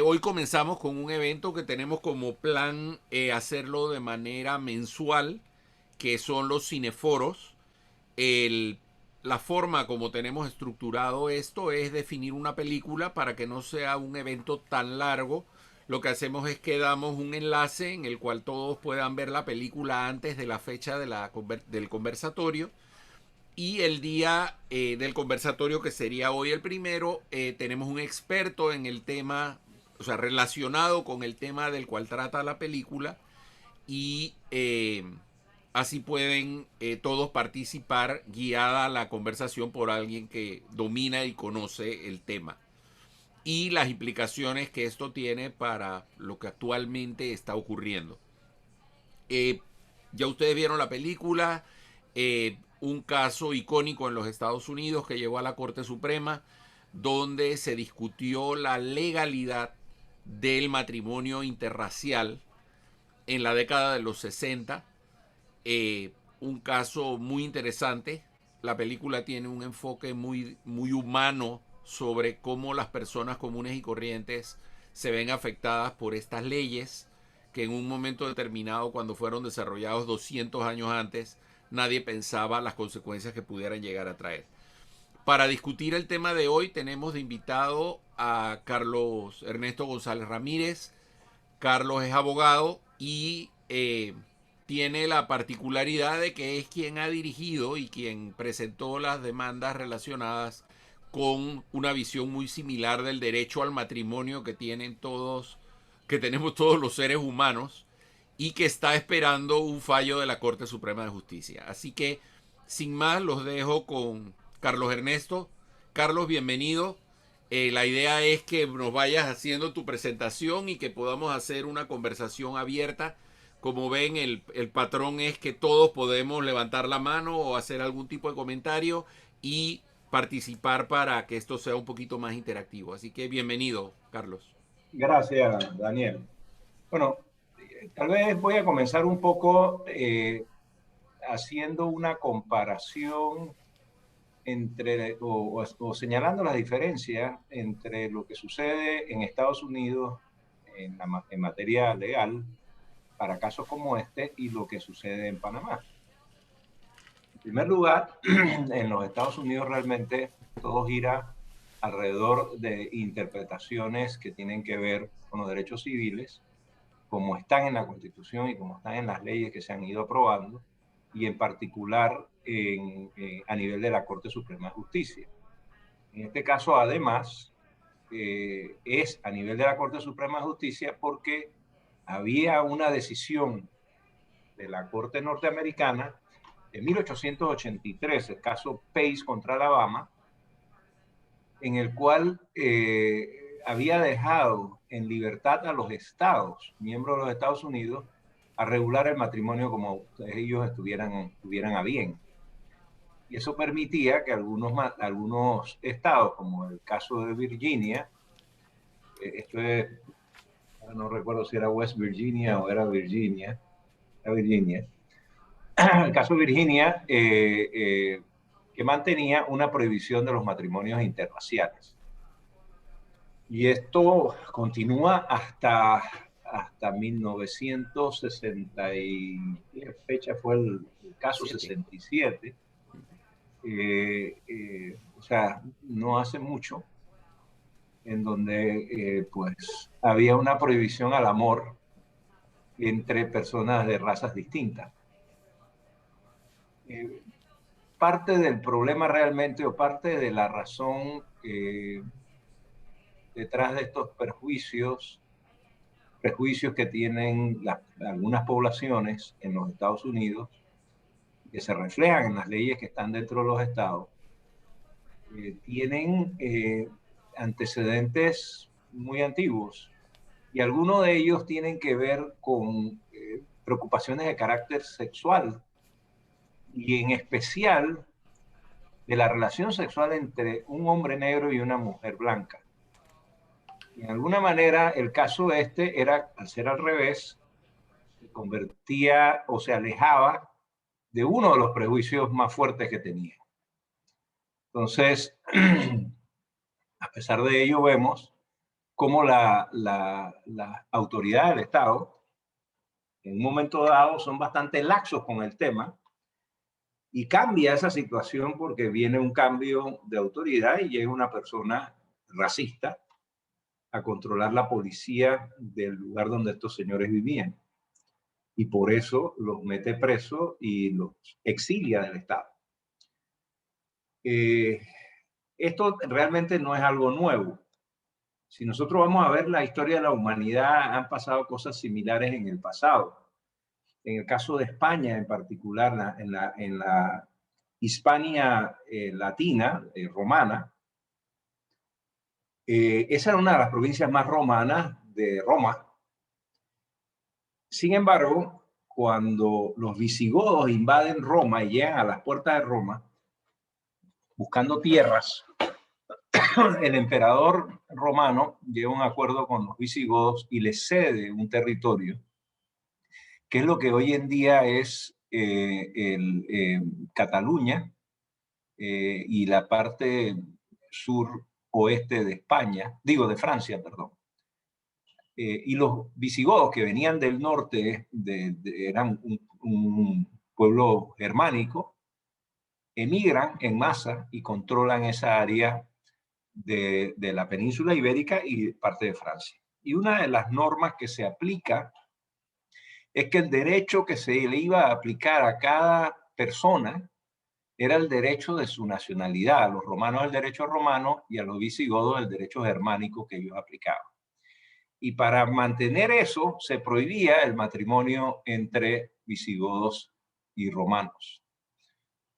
Hoy comenzamos con un evento que tenemos como plan hacerlo de manera mensual, que son los cineforos. El, la forma como tenemos estructurado esto es definir una película para que no sea un evento tan largo. Lo que hacemos es que damos un enlace en el cual todos puedan ver la película antes de la fecha del conversatorio. Y el día del conversatorio, que sería hoy el primero, tenemos un experto en el tema, o sea, relacionado con el tema del cual trata la película. Y así pueden todos participar guiada la conversación por alguien que domina y conoce el tema. Y las implicaciones que esto tiene para lo que actualmente está ocurriendo. Eh, ya ustedes vieron la película, un caso icónico en los Estados Unidos que llegó a la Corte Suprema, donde se discutió la legalidad del matrimonio interracial en la década de los 60. Un caso muy interesante. La película tiene un enfoque muy humano sobre cómo las personas comunes y corrientes se ven afectadas por estas leyes que en un momento determinado, cuando fueron desarrollados 200 años antes, nadie pensaba las consecuencias que pudieran llegar a traer. Para discutir el tema de hoy tenemos de invitado a Carlos Ernesto González Ramírez. Carlos es abogado y tiene la particularidad de que es quien ha dirigido y quien presentó las demandas relacionadas con una visión muy similar del derecho al matrimonio que tenemos todos los seres humanos, y que está esperando un fallo de la Corte Suprema de Justicia. Así que, sin más, los dejo con Carlos Ernesto. Carlos, bienvenido. La idea es que nos vayas haciendo tu presentación y que podamos hacer una conversación abierta. Como ven, el patrón es que todos podemos levantar la mano o hacer algún tipo de comentario y participar para que esto sea un poquito más interactivo. Así que bienvenido, Carlos. Gracias, Daniel. Bueno, tal vez voy a comenzar un poco haciendo una comparación entre o señalando las diferencias entre lo que sucede en Estados Unidos en materia legal para casos como este y lo que sucede en Panamá. En primer lugar, en los Estados Unidos realmente todo gira alrededor de interpretaciones que tienen que ver con los derechos civiles como están en la Constitución y como están en las leyes que se han ido aprobando, y en particular a nivel de la Corte Suprema de Justicia. En este caso, además, es a nivel de la Corte Suprema de Justicia porque había una decisión de la Corte norteamericana de 1883, el caso Pace contra Alabama, en el cual había dejado en libertad a los estados, miembros de los Estados Unidos, a regular el matrimonio como ellos tuvieran a bien. Y eso permitía que algunos estados, como el caso de Virginia, esto es, no recuerdo si era West Virginia o era Virginia, el caso de Virginia, que mantenía una prohibición de los matrimonios interraciales. Y esto continúa hasta 1960 y ¿qué fecha fue el caso? 67. O sea, no hace mucho, en donde pues había una prohibición al amor entre personas de razas distintas. Eh, Parte del problema realmente o parte de la razón detrás de estos prejuicios que tienen algunas poblaciones en los Estados Unidos, que se reflejan en las leyes que están dentro de los estados, tienen antecedentes muy antiguos, y algunos de ellos tienen que ver con preocupaciones de carácter sexual, y en especial de la relación sexual entre un hombre negro y una mujer blanca. Y en alguna manera el caso este era, al ser al revés, se convertía o se alejaba de uno de los prejuicios más fuertes que tenía. Entonces, a pesar de ello, vemos cómo la autoridad del Estado, en un momento dado, son bastante laxos con el tema y cambia esa situación porque viene un cambio de autoridad y llega una persona racista a controlar la policía del lugar donde estos señores vivían. Y por eso los mete presos y los exilia del Estado. Esto realmente no es algo nuevo. Si nosotros vamos a ver la historia de la humanidad, han pasado cosas similares en el pasado. En el caso de España en particular, en la Hispania latina, romana, esa era una de las provincias más romanas de Roma. Sin embargo, cuando los visigodos invaden Roma y llegan a las puertas de Roma, buscando tierras, el emperador romano llega a un acuerdo con los visigodos y les cede un territorio, que es lo que hoy en día es Cataluña y la parte sur-oeste de España, digo de Francia, perdón. Y los visigodos que venían del norte, eran un pueblo germánico, emigran en masa y controlan esa área de la península ibérica y parte de Francia. Y una de las normas que se aplica es que el derecho que se le iba a aplicar a cada persona era el derecho de su nacionalidad. A los romanos el derecho romano y a los visigodos el derecho germánico que ellos aplicaban. Y para mantener eso se prohibía el matrimonio entre visigodos y romanos.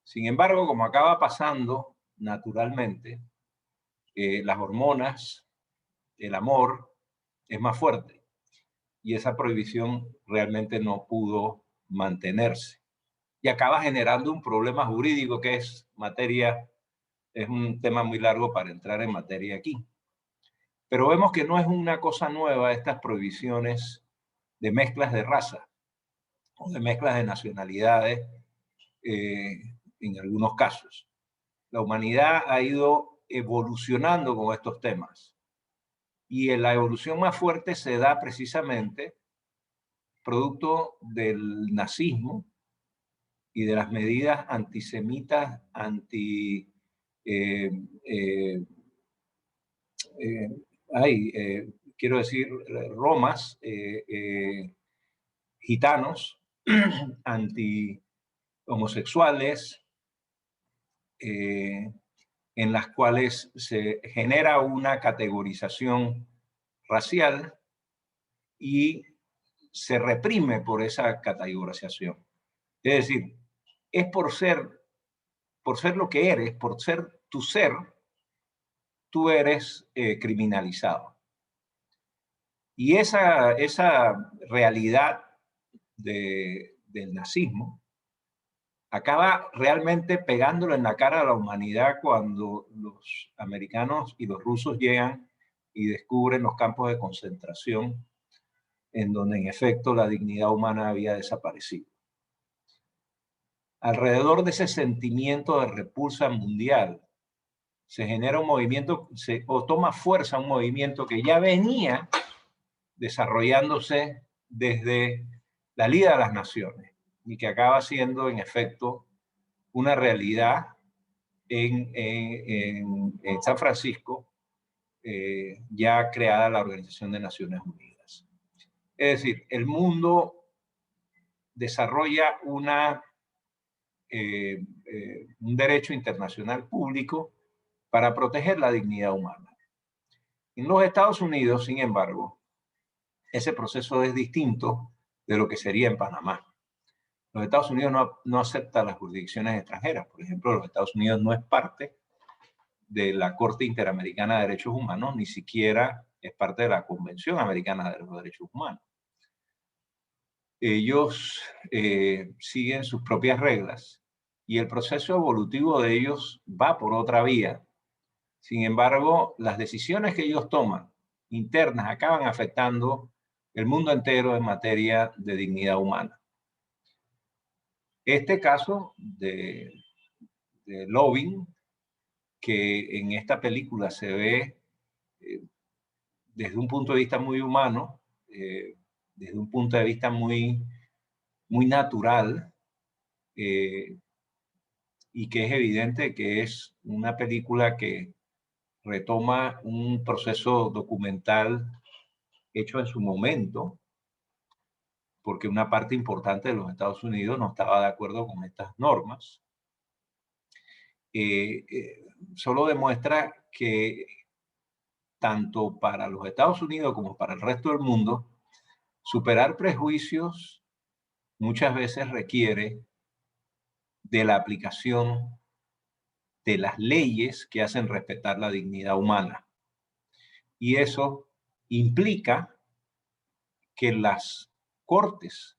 Sin embargo, como acaba pasando naturalmente, las hormonas, el amor es más fuerte y esa prohibición realmente no pudo mantenerse. Y acaba generando un problema jurídico que es un tema muy largo para entrar en materia aquí. Pero vemos que no es una cosa nueva estas prohibiciones de mezclas de raza o de mezclas de nacionalidades en algunos casos. La humanidad ha ido evolucionando con estos temas y la evolución más fuerte se da precisamente producto del nazismo y de las medidas antisemitas, eh, eh, quiero decir, romas, gitanos, anti-homosexuales, en las cuales se genera una categorización racial y se reprime por esa categorización. Es decir, es por ser lo que eres, por ser tu ser, tú eres criminalizado. Y esa realidad del nazismo acaba realmente pegándolo en la cara a la humanidad cuando los americanos y los rusos llegan y descubren los campos de concentración en donde en efecto la dignidad humana había desaparecido. Alrededor de ese sentimiento de repulsa mundial se genera un movimiento, o toma fuerza un movimiento que ya venía desarrollándose desde la Liga de las Naciones y que acaba siendo en efecto una realidad en San Francisco, ya creada la Organización de Naciones Unidas. Es decir, el mundo desarrolla un derecho internacional público para proteger la dignidad humana. En los Estados Unidos, sin embargo, ese proceso es distinto de lo que sería en Panamá. Los Estados Unidos no acepta las jurisdicciones extranjeras. Por ejemplo, los Estados Unidos no es parte de la Corte Interamericana de Derechos Humanos, ni siquiera es parte de la Convención Americana de los Derechos Humanos. Ellos siguen sus propias reglas y el proceso evolutivo de ellos va por otra vía. Sin embargo, las decisiones que ellos toman internas acaban afectando el mundo entero en materia de dignidad humana. Este caso de Loving, que en esta película se ve desde un punto de vista muy humano, desde un punto de vista muy, muy natural, y que es evidente que es una película que retoma un proceso documental hecho en su momento, porque una parte importante de los Estados Unidos no estaba de acuerdo con estas normas. Solo demuestra que tanto para los Estados Unidos como para el resto del mundo, superar prejuicios muchas veces requiere de la aplicación de las leyes que hacen respetar la dignidad humana. Y eso implica que las cortes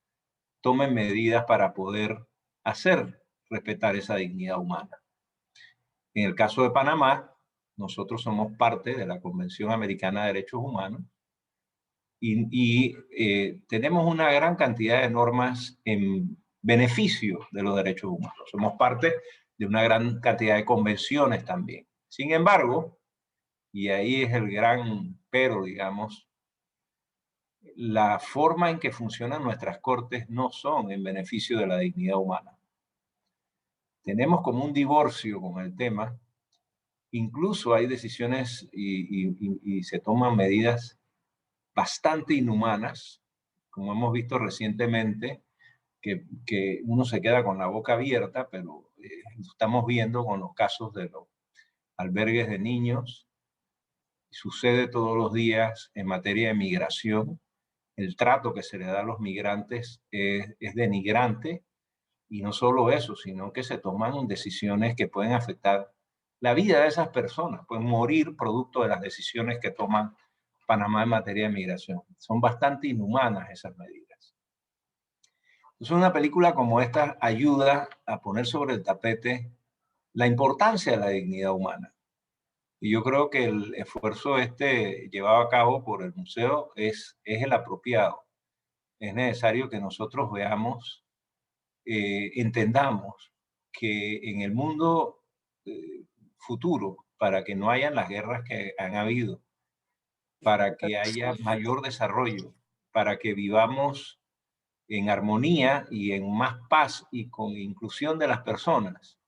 tomen medidas para poder hacer respetar esa dignidad humana. En el caso de Panamá, nosotros somos parte de la Convención Americana de Derechos Humanos y tenemos una gran cantidad de normas en beneficio de los derechos humanos. Somos parte de una gran cantidad de convenciones también. Sin embargo, y ahí es el gran pero, digamos, la forma en que funcionan nuestras cortes no son en beneficio de la dignidad humana. Tenemos como un divorcio con el tema. Incluso hay decisiones y se toman medidas bastante inhumanas, como hemos visto recientemente, que uno se queda con la boca abierta, pero estamos viendo con los casos de los albergues de niños. Sucede todos los días en materia de migración. El trato que se le da a los migrantes es denigrante, y no solo eso, sino que se toman decisiones que pueden afectar la vida de esas personas, pueden morir producto de las decisiones que toman Panamá en materia de migración. Son bastante inhumanas esas medidas. Entonces, una película como esta ayuda a poner sobre el tapete la importancia de la dignidad humana. Y yo creo que el esfuerzo llevado a cabo por el museo es el apropiado. Es necesario que nosotros veamos, entendamos que en el mundo futuro, para que no hayan las guerras que han habido, para que haya mayor desarrollo, para que vivamos en armonía y en más paz y con inclusión de las personas,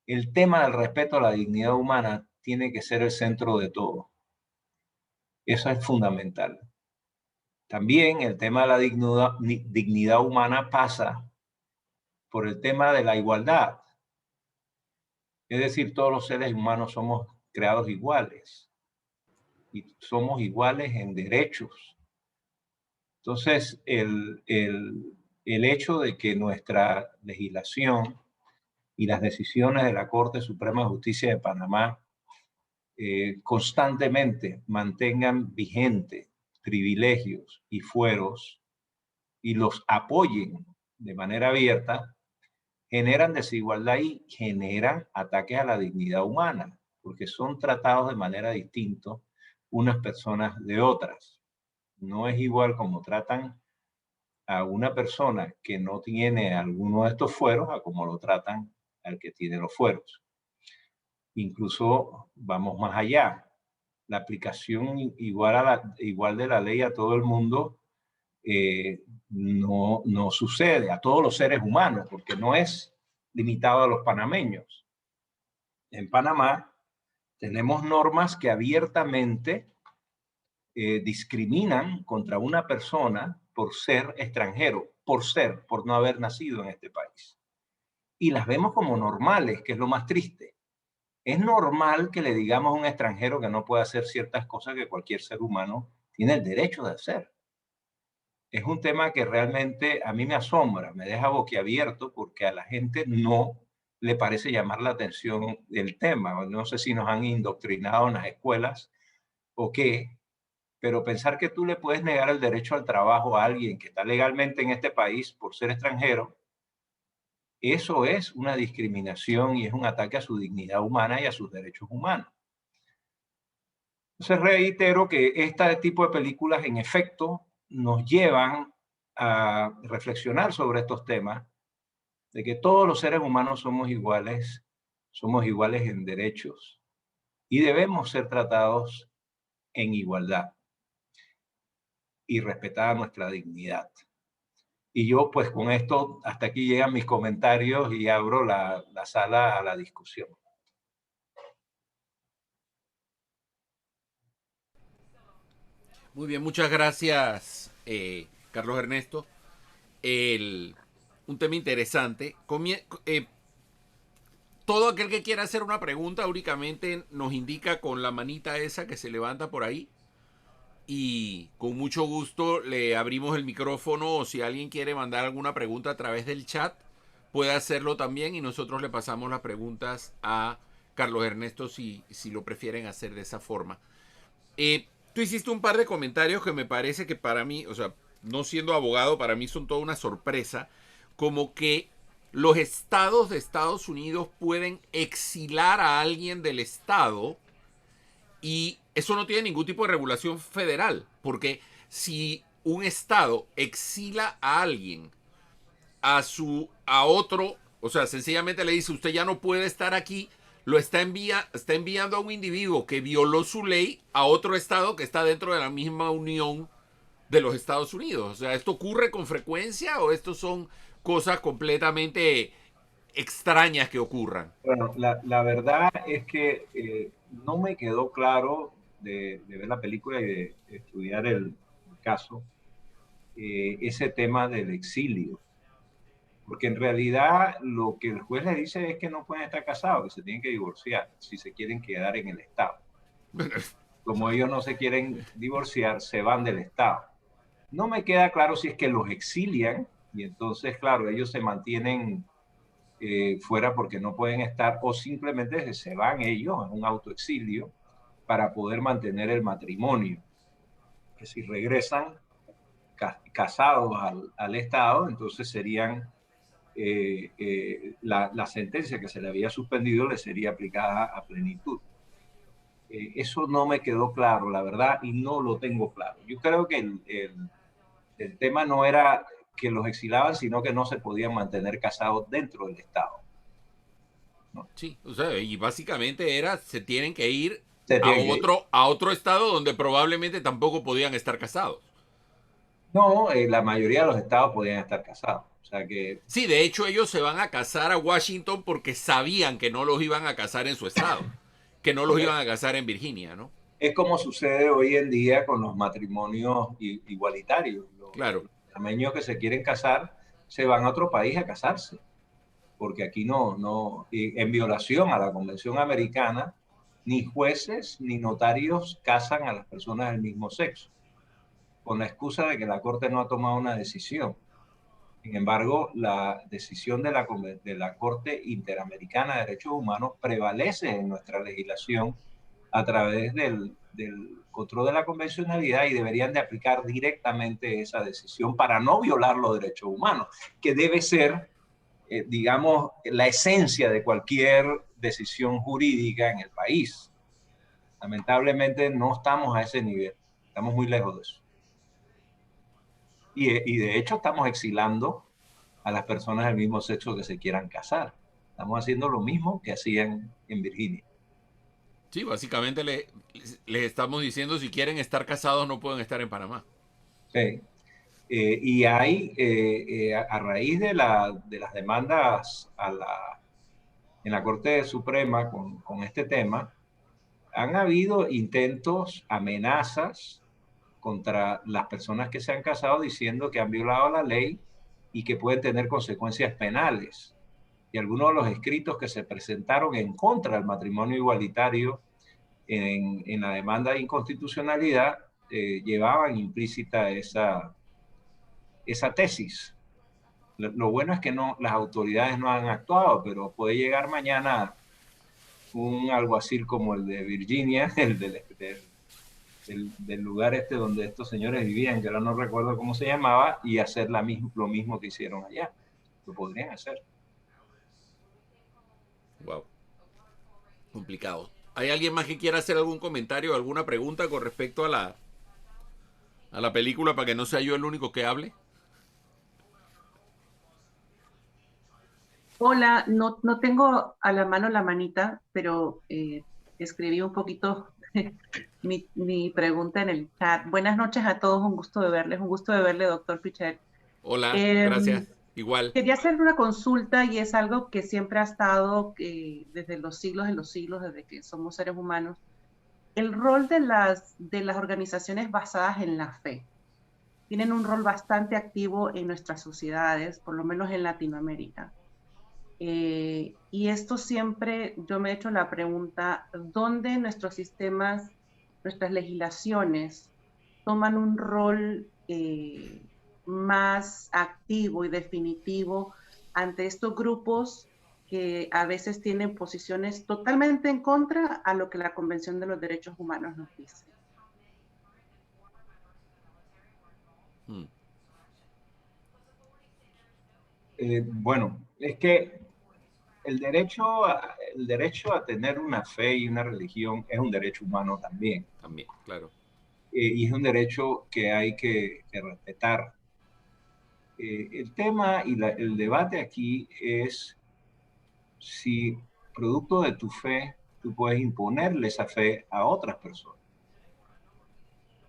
el tema del respeto a la dignidad humana tiene que ser el centro de todo. Eso es fundamental. También el tema de la dignidad humana pasa por el tema de la igualdad. Es decir, todos los seres humanos somos creados iguales y somos iguales en derechos. Entonces, el hecho de que nuestra legislación y las decisiones de la Corte Suprema de Justicia de Panamá constantemente mantengan vigentes privilegios y fueros y los apoyen de manera abierta, generan desigualdad y generan ataques a la dignidad humana, porque son tratados de manera distinta unas personas de otras. No es igual como tratan a una persona que no tiene alguno de estos fueros a como lo tratan al que tiene los fueros. Incluso vamos más allá. La aplicación igual de la ley a todo el mundo no sucede, a todos los seres humanos, porque no es limitado a los panameños. En Panamá tenemos normas que abiertamente discriminan contra una persona por ser extranjero, por no haber nacido en este país. Y las vemos como normales, que es lo más triste. Es normal que le digamos a un extranjero que no puede hacer ciertas cosas que cualquier ser humano tiene el derecho de hacer. Es un tema que realmente a mí me asombra, me deja boquiabierto, porque a la gente no le parece llamar la atención el tema. No sé si nos han indoctrinado en las escuelas o qué, pero pensar que tú le puedes negar el derecho al trabajo a alguien que está legalmente en este país por ser extranjero, eso es una discriminación y es un ataque a su dignidad humana y a sus derechos humanos. Entonces reitero que este tipo de películas en efecto nos llevan a reflexionar sobre estos temas, de que todos los seres humanos somos iguales en derechos y debemos ser tratados en igualdad. y respetada nuestra dignidad. Y yo, pues con esto, hasta aquí llegan mis comentarios y abro la sala a la discusión. Muy bien, muchas gracias, Carlos Ernesto. El, un tema interesante. Todo aquel que quiera hacer una pregunta únicamente nos indica con la manita esa que se levanta por ahí y con mucho gusto le abrimos el micrófono, o si alguien quiere mandar alguna pregunta a través del chat puede hacerlo también y nosotros le pasamos las preguntas a Carlos Ernesto si lo prefieren hacer de esa forma. Tú hiciste un par de comentarios que me parece que para mí, o sea, no siendo abogado, para mí son toda una sorpresa, como que los estados de Estados Unidos pueden exilar a alguien del estado y eso no tiene ningún tipo de regulación federal, porque si un estado exila a alguien a otro, o sea, sencillamente le dice usted ya no puede estar aquí, lo está enviando a un individuo que violó su ley a otro estado que está dentro de la misma unión de los Estados Unidos. O sea, ¿esto ocurre con frecuencia o estos son cosas completamente extrañas que ocurran? Bueno, la verdad es que no me quedó claro de ver la película y de estudiar el caso, ese tema del exilio. Porque en realidad lo que el juez le dice es que no pueden estar casados, que se tienen que divorciar si se quieren quedar en el Estado. Como ellos no se quieren divorciar, se van del Estado. No me queda claro si es que los exilian y entonces, claro, ellos se mantienen fuera porque no pueden estar o simplemente se van ellos en un autoexilio para poder mantener el matrimonio. Que si regresan casados al Estado, entonces serían la sentencia que se le había suspendido le sería aplicada a plenitud. Eso no me quedó claro, la verdad, y no lo tengo claro. Yo creo que el tema no era que los exilaban, sino que no se podían mantener casados dentro del Estado, ¿no? Sí, o sea, y básicamente era, se tienen que ir Se tienen que ir. a otro estado donde probablemente tampoco podían estar casados. No, la mayoría de los estados podían estar casados. O sea que Sí, de hecho ellos se van a casar a Washington porque sabían que no los iban a casar en su estado, que no los iban a casar en Virginia, ¿no? es como sucede hoy en día con los matrimonios igualitarios. Claro. Los panameños que se quieren casar se van a otro país a casarse, porque aquí en violación a la Convención Americana, ni jueces ni notarios casan a las personas del mismo sexo, con la excusa de que la Corte no ha tomado una decisión. Sin embargo, la decisión de la Corte Interamericana de Derechos Humanos prevalece en nuestra legislación a través del control de la convencionalidad y deberían de aplicar directamente esa decisión para no violar los derechos humanos, que debe ser, digamos, la esencia de cualquier decisión jurídica en el país. Lamentablemente no estamos a ese nivel, estamos muy lejos de eso. Y de hecho estamos exilando a las personas del mismo sexo que se quieran casar. Estamos haciendo lo mismo que hacían en Virginia. Sí, básicamente les estamos diciendo si quieren estar casados no pueden estar en Panamá. Sí. Y hay, a raíz de las demandas en la Corte Suprema con este tema, han habido intentos, amenazas contra las personas que se han casado diciendo que han violado la ley y que pueden tener consecuencias penales. Y algunos de los escritos que se presentaron en contra del matrimonio igualitario en la demanda de inconstitucionalidad llevaban implícita esa tesis. Lo bueno es que las autoridades no han actuado, pero puede llegar mañana un alguacil como el de Virginia, el del lugar este donde estos señores vivían, que ahora no recuerdo cómo se llamaba, y hacer lo mismo que hicieron allá. Lo podrían hacer. Wow, complicado. ¿Hay alguien más que quiera hacer algún comentario o alguna pregunta con respecto a la película para que no sea yo el único que hable? Hola, no tengo a la mano la manita, pero escribí un poquito mi pregunta en el chat. Buenas noches a todos, un gusto de verles, un gusto de verle, doctor Pichet. Hola, Eh, gracias. Igual. Quería hacer una consulta y es algo que siempre ha estado desde los siglos de los siglos, desde que somos seres humanos. El rol de las organizaciones basadas en la fe. Tienen un rol bastante activo en nuestras sociedades, por lo menos en Latinoamérica. Y esto siempre, yo me he hecho la pregunta, ¿dónde nuestros sistemas, nuestras legislaciones toman un rol más activo y definitivo ante estos grupos que a veces tienen posiciones totalmente en contra a lo que la Convención de los Derechos Humanos nos dice? Mm. Bueno, es que el derecho a tener una fe y una religión es un derecho humano también. También, claro. Y es un derecho que hay que respetar. El tema y el debate aquí es si producto de tu fe tú puedes imponerle esa fe a otras personas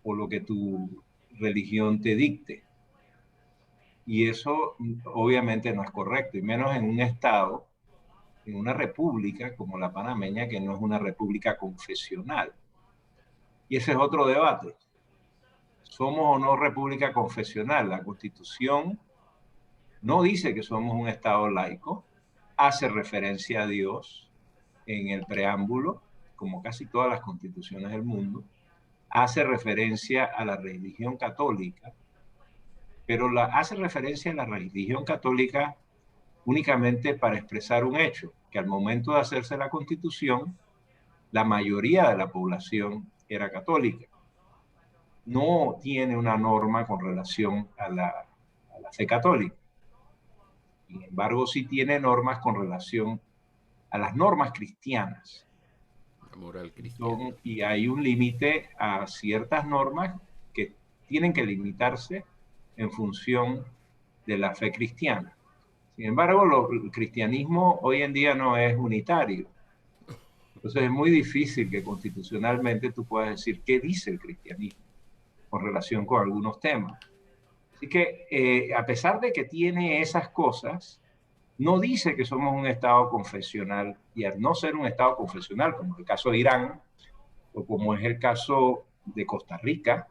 o lo que tu religión te dicte. Y eso obviamente no es correcto, y menos en un estado, en una república como la panameña, que no es una república confesional. Y ese es otro debate. ¿Somos o no república confesional? La Constitución no dice que somos un estado laico, hace referencia a Dios en el preámbulo, como casi todas las constituciones del mundo, hace referencia a la religión católica, pero hace referencia a la religión católica únicamente para expresar un hecho, que al momento de hacerse la constitución, la mayoría de la población era católica. No tiene una norma con relación a la fe católica. Sin embargo, sí tiene normas con relación a las normas cristianas. La moral cristiana. Y hay un límite a ciertas normas que tienen que limitarse en función de la fe cristiana. Sin embargo, el cristianismo hoy en día no es unitario. Entonces es muy difícil que constitucionalmente tú puedas decir qué dice el cristianismo con relación con algunos temas. Así que a pesar de que tiene esas cosas, no dice que somos un Estado confesional, y al no ser un Estado confesional, como es el caso de Irán, o como es el caso de Costa Rica,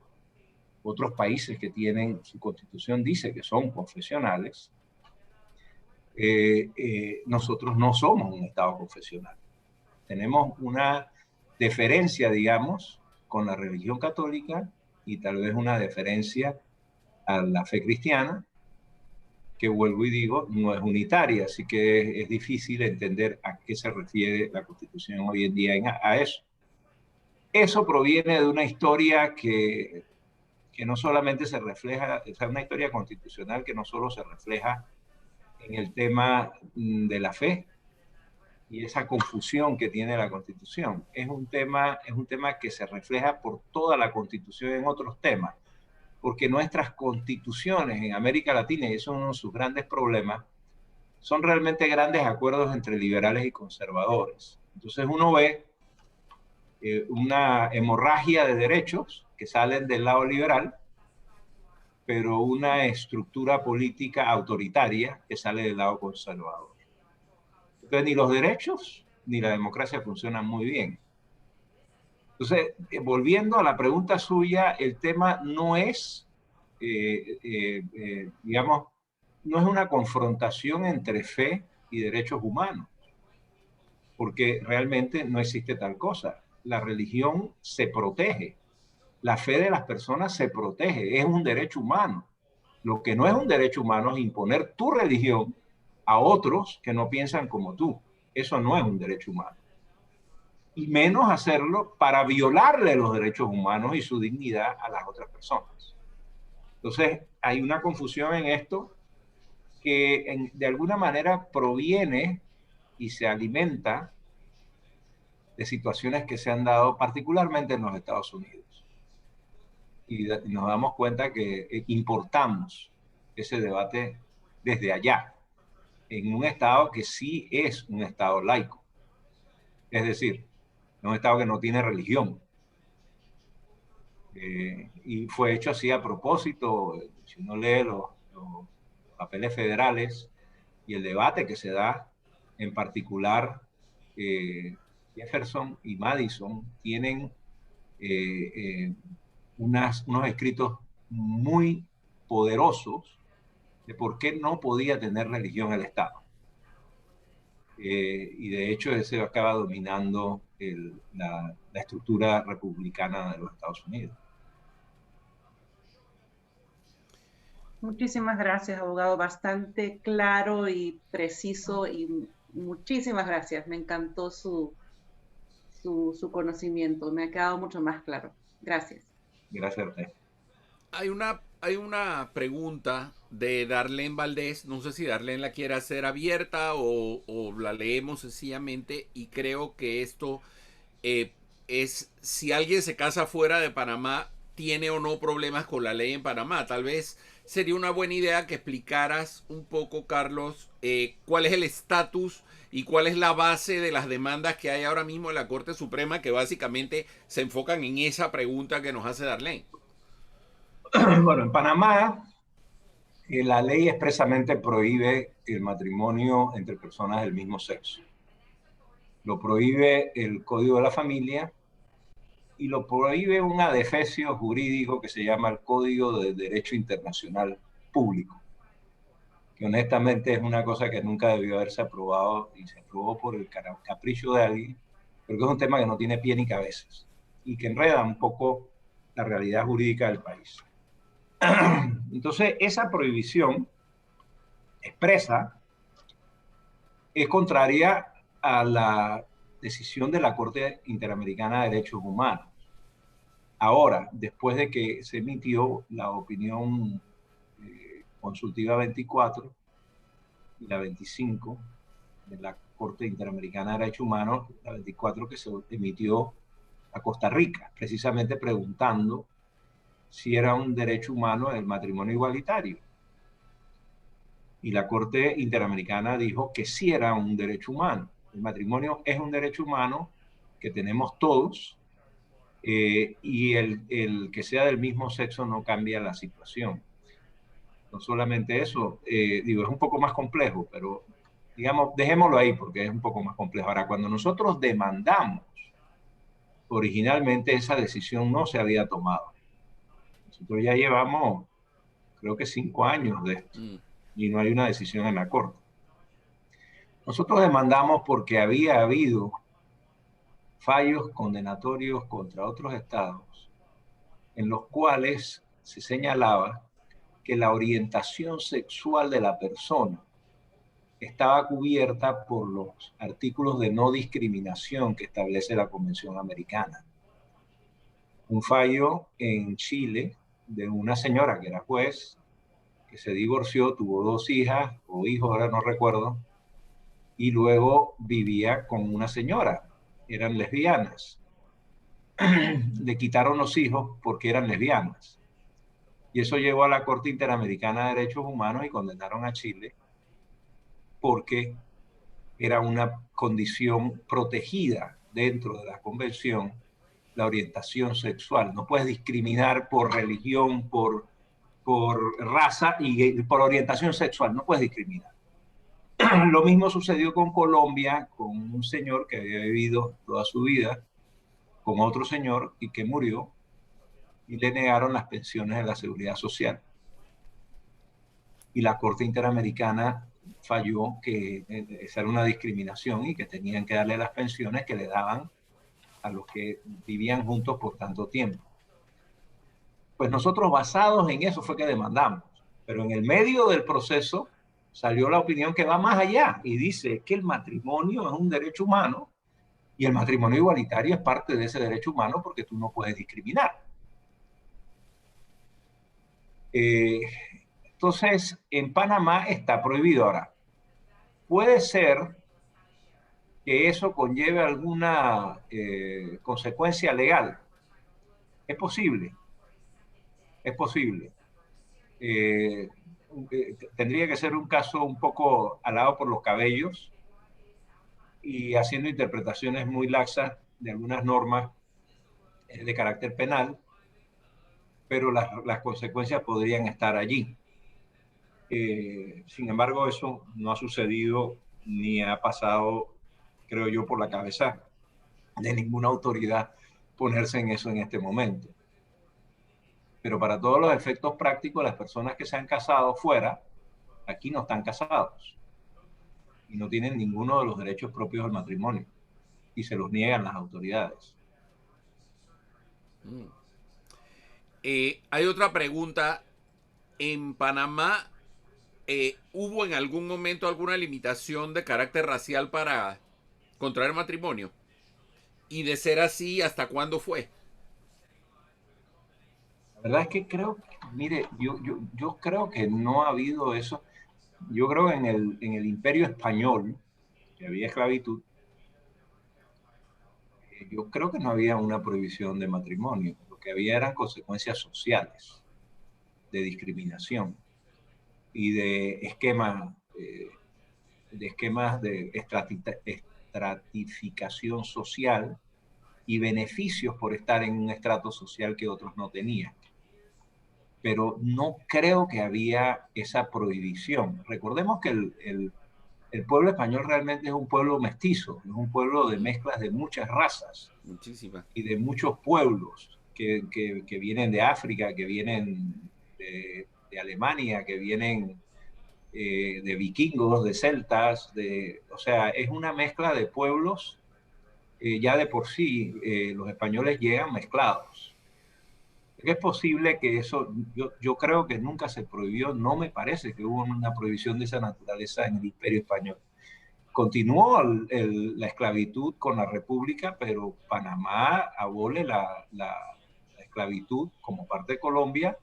otros países que tienen su constitución dice que son confesionales, nosotros no somos un Estado confesional. Tenemos una deferencia, digamos, con la religión católica y tal vez una deferencia a la fe cristiana, que vuelvo y digo, no es unitaria, así que es difícil entender a qué se refiere la Constitución hoy en día a eso. Eso proviene de una historia que no solamente se refleja, o sea, una historia constitucional que no solo se refleja en el tema de la fe y esa confusión que tiene la Constitución. Es un tema que se refleja por toda la Constitución en otros temas, porque nuestras constituciones en América Latina, y eso es uno de sus grandes problemas, son realmente grandes acuerdos entre liberales y conservadores. Entonces uno ve una hemorragia de derechos que salen del lado liberal, pero una estructura política autoritaria que sale del lado conservador. Entonces ni los derechos ni la democracia funcionan muy bien. Entonces, volviendo a la pregunta suya, el tema no es, digamos, no es una confrontación entre fe y derechos humanos, porque realmente no existe tal cosa. La religión se protege, la fe de las personas se protege, es un derecho humano. Lo que no es un derecho humano es imponer tu religión a otros que no piensan como tú. Eso no es un derecho humano. Y menos hacerlo para violarle los derechos humanos y su dignidad a las otras personas. Entonces, hay una confusión en esto que de alguna manera proviene y se alimenta de situaciones que se han dado particularmente en los Estados Unidos. Y nos damos cuenta que importamos ese debate desde allá, en un Estado que sí es un Estado laico. Es decir, un Estado que no tiene religión. Y fue hecho así a propósito. Si uno lee los papeles federales y el debate que se da, en particular, Jefferson y Madison tienen unos escritos muy poderosos de por qué no podía tener religión el Estado. Y de hecho ese acaba dominando la estructura republicana de los Estados Unidos. Muchísimas gracias, abogado. Bastante claro y preciso, y muchísimas gracias. Me encantó su conocimiento. Me ha quedado mucho más claro. Gracias. Gracias a usted. Hay una pregunta de Darlene Valdés. No sé si Darlene la quiere hacer abierta o la leemos sencillamente. Y creo que esto es si alguien se casa fuera de Panamá, tiene o no problemas con la ley en Panamá. Tal vez sería una buena idea que explicaras un poco, Carlos, cuál es el estatus y cuál es la base de las demandas que hay ahora mismo en la Corte Suprema, que básicamente se enfocan en esa pregunta que nos hace Darlene. Bueno, en Panamá la ley expresamente prohíbe el matrimonio entre personas del mismo sexo. Lo prohíbe el Código de la Familia y lo prohíbe un adefesio jurídico que se llama el Código de Derecho Internacional Público, que honestamente es una cosa que nunca debió haberse aprobado y se aprobó por el capricho de alguien, pero que es un tema que no tiene pie ni cabezas y que enreda un poco la realidad jurídica del país. Entonces, esa prohibición expresa es contraria a la decisión de la Corte Interamericana de Derechos Humanos. Ahora, después de que se emitió la opinión consultiva 24 y la 25 de la Corte Interamericana de Derechos Humanos, la 24 que se emitió a Costa Rica, precisamente preguntando si era un derecho humano el matrimonio igualitario. Y la Corte Interamericana dijo que sí era un derecho humano. El matrimonio es un derecho humano que tenemos todos, y el que sea del mismo sexo no cambia la situación. No solamente eso, digo, es un poco más complejo, pero digamos, dejémoslo ahí porque es un poco más complejo. Ahora, cuando nosotros demandamos, originalmente esa decisión no se había tomado. Nosotros ya llevamos, creo que 5 años de esto, y no hay una decisión en la Corte. Nosotros demandamos porque había habido fallos condenatorios contra otros estados en los cuales se señalaba que la orientación sexual de la persona estaba cubierta por los artículos de no discriminación que establece la Convención Americana. Un fallo en Chile de una señora que era juez, que se divorció, tuvo 2 hijas o hijos, ahora no recuerdo, y luego vivía con una señora, eran lesbianas. Le quitaron los hijos porque eran lesbianas. Y eso llevó a la Corte Interamericana de Derechos Humanos y condenaron a Chile porque era una condición protegida dentro de la convención, la orientación sexual. No puedes discriminar por religión, por raza y por orientación sexual. No puedes discriminar. Lo mismo sucedió con Colombia, con un señor que había vivido toda su vida con otro señor y que murió, y le negaron las pensiones de la seguridad social. Y la Corte Interamericana falló que esa era una discriminación y que tenían que darle las pensiones que le daban a los que vivían juntos por tanto tiempo. Pues nosotros, basados en eso, fue que demandamos. Pero en el medio del proceso salió la opinión que va más allá y dice que el matrimonio es un derecho humano y el matrimonio igualitario es parte de ese derecho humano porque tú no puedes discriminar. Entonces, en Panamá está prohibido. Ahora, puede ser que eso conlleve alguna consecuencia legal. Es posible. Es posible. Tendría que ser un caso un poco alado por los cabellos y haciendo interpretaciones muy laxas de algunas normas de carácter penal, pero las consecuencias podrían estar allí. Sin embargo, eso no ha sucedido ni ha pasado, creo yo, por la cabeza de ninguna autoridad ponerse en eso en este momento. Pero para todos los efectos prácticos, las personas que se han casado fuera, aquí no están casados y no tienen ninguno de los derechos propios del matrimonio y se los niegan las autoridades. Hay otra pregunta. En Panamá, ¿hubo en algún momento alguna limitación de carácter racial para contraer matrimonio? Y de ser así, ¿hasta cuándo fue? La verdad es que creo, mire, yo creo que no ha habido eso. Yo creo que en el Imperio Español, que había esclavitud, yo creo que no había una prohibición de matrimonio. Lo que había eran consecuencias sociales de discriminación y de esquemas de estratificación social y beneficios por estar en un estrato social que otros no tenían. Pero no creo que había esa prohibición. Recordemos que el pueblo español realmente es un pueblo mestizo, es un pueblo de mezclas de muchas razas. Muchísimas. Y de muchos pueblos que vienen de África, que vienen de Alemania, que vienen de vikingos, de celtas, o sea, es una mezcla de pueblos. Ya de por sí los españoles llegan mezclados. Es posible que eso, yo creo que nunca se prohibió, no me parece que hubo una prohibición de esa naturaleza en el Imperio Español. Continuó la esclavitud con la República, pero Panamá abole la esclavitud como parte de Colombia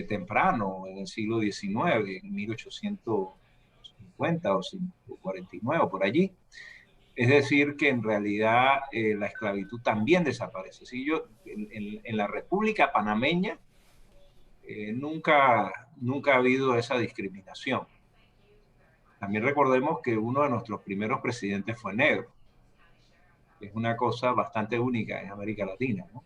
temprano, en el siglo XIX, en 1850 o 49, o por allí. Es decir, que en realidad la esclavitud también desaparece. Si yo, en la República Panameña nunca ha habido esa discriminación. También recordemos que uno de nuestros primeros presidentes fue negro. Es una cosa bastante única en América Latina, ¿no?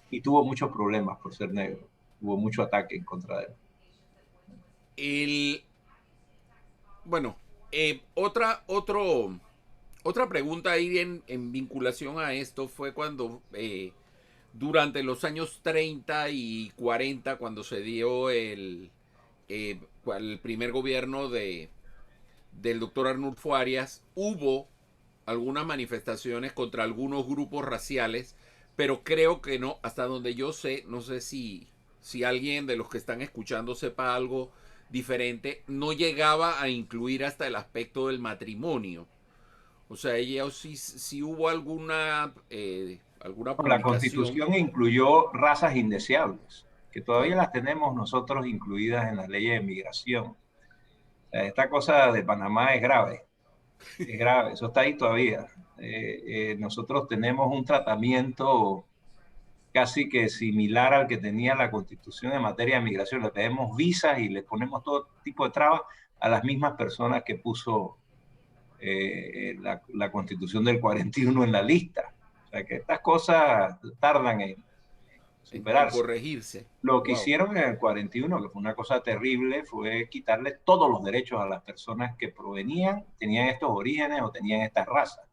Y tuvo muchos problemas por ser negro. Hubo mucho ataque en contra de él. Bueno, otra pregunta ahí en vinculación a esto fue cuando durante los años 30 y 40, cuando se dio el primer gobierno del doctor Arnulfo Arias, hubo algunas manifestaciones contra algunos grupos raciales, pero creo que no, hasta donde yo sé, no sé si alguien de los que están escuchando sepa algo diferente, no llegaba a incluir hasta el aspecto del matrimonio. O sea, ella sí hubo alguna publicación. La Constitución incluyó razas indeseables, que todavía Claro. las tenemos nosotros incluidas en las leyes de migración. Esta cosa de Panamá es grave, eso está ahí todavía. Nosotros tenemos un tratamiento casi que similar al que tenía la Constitución en materia de migración. Le pedimos visas y le ponemos todo tipo de trabas a las mismas personas que puso la Constitución del 41 en la lista. O sea que estas cosas tardan en En superarse. corregirse. Lo que Wow. hicieron en el 41, que fue una cosa terrible, fue quitarle todos los derechos a las personas que tenían estos orígenes o tenían estas razas.